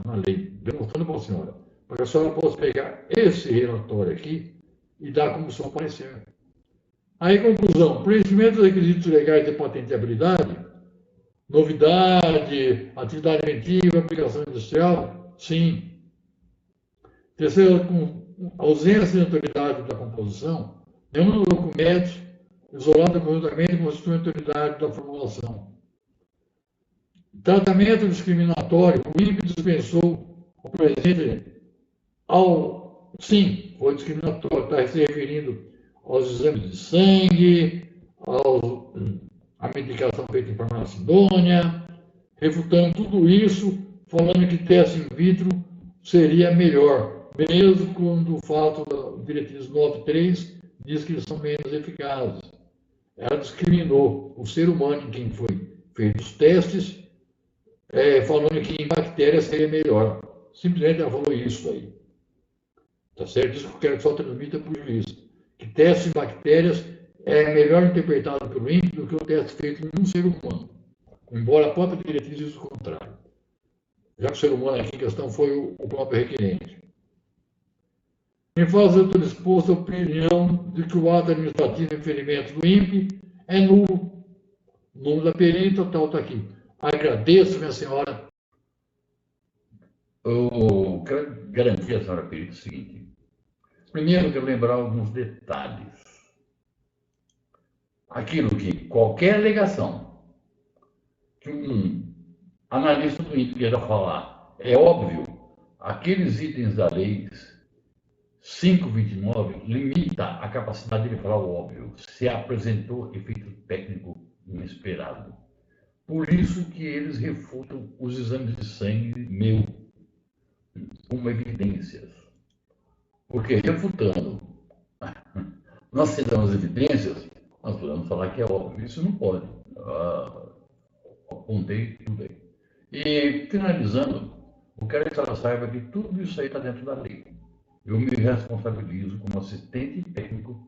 na lei, demonstrando para a senhora, para que a senhora possa pegar esse relatório aqui e dar como seu parecer. Aí, conclusão, preenchimento dos requisitos legais de patenteabilidade, novidade, atividade inventiva, aplicação industrial, sim. Terceiro, com ausência de autoridade da composição, nenhum dos documentos isolado conjuntamente constitui autoridade da formulação. Tratamento discriminatório, o INPE dispensou o presente ao... Sim, foi discriminatório, está se referindo aos exames de sangue, à medicação feita em farmácia idônea, refutando tudo isso, falando que teste in vitro seria melhor, mesmo quando o fato da diretriz 93 diz que eles são menos eficazes. Ela discriminou o ser humano em quem foi feito os testes, falando que em bactérias seria melhor. Simplesmente ela falou isso aí. Tá certo? Isso que eu quero que só transmita para o juiz. Que teste em bactérias é melhor interpretado pelo INPE do que o teste feito em um ser humano. Embora a própria diretriz diz o contrário. Já que o ser humano aqui em questão foi o próprio requerente. Em face do disposto, a opinião de que o ato administrativo de referimento do INPE é nulo. O nome da perita tal está aqui. Agradeço, minha senhora. Eu quero garantir à senhora perita o seguinte. Primeiro, eu quero lembrar alguns detalhes. Aquilo que qualquer alegação que um analista do INPE queira falar, é óbvio, aqueles itens da lei 529 limita a capacidade de falar o óbvio, se apresentou efeito técnico inesperado. Por isso que eles refutam os exames de sangue meu como evidências. Porque refutando, nós citamos evidências, nós podemos falar que é óbvio. Isso não pode. Apontei tudo aí. E, finalizando, eu quero que a senhora saiba que tudo isso aí está dentro da lei. Eu me responsabilizo como assistente técnico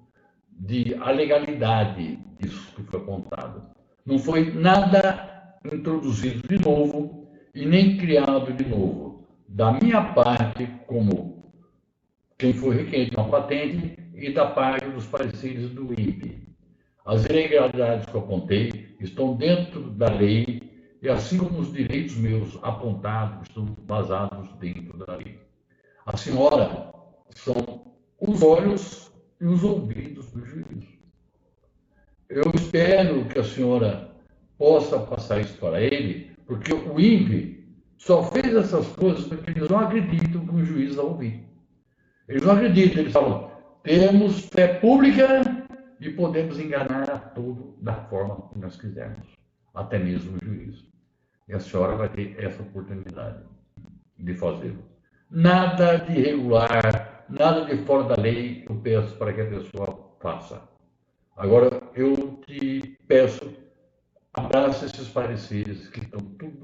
de a legalidade disso que foi apontado. Não foi nada introduzido de novo e nem criado de novo. Da minha parte, como quem foi requerente uma patente, e da parte dos pareceres do INPE. As irregularidades que eu apontei estão dentro da lei e, assim como os direitos meus apontados, estão basados dentro da lei. A senhora são os olhos e os ouvidos do juiz. Eu espero que a senhora possa passar isso para ele, porque o INPE só fez essas coisas porque eles não acreditam que o juiz vai ouvir. Eles não acreditam, eles falam, temos fé pública e podemos enganar a todo da forma que nós quisermos, até mesmo o juiz. E a senhora vai ter essa oportunidade de fazê-lo. Nada de irregular, nada de fora da lei eu peço para que a pessoa faça. Agora, eu te peço, abraça esses pareceres que estão tudo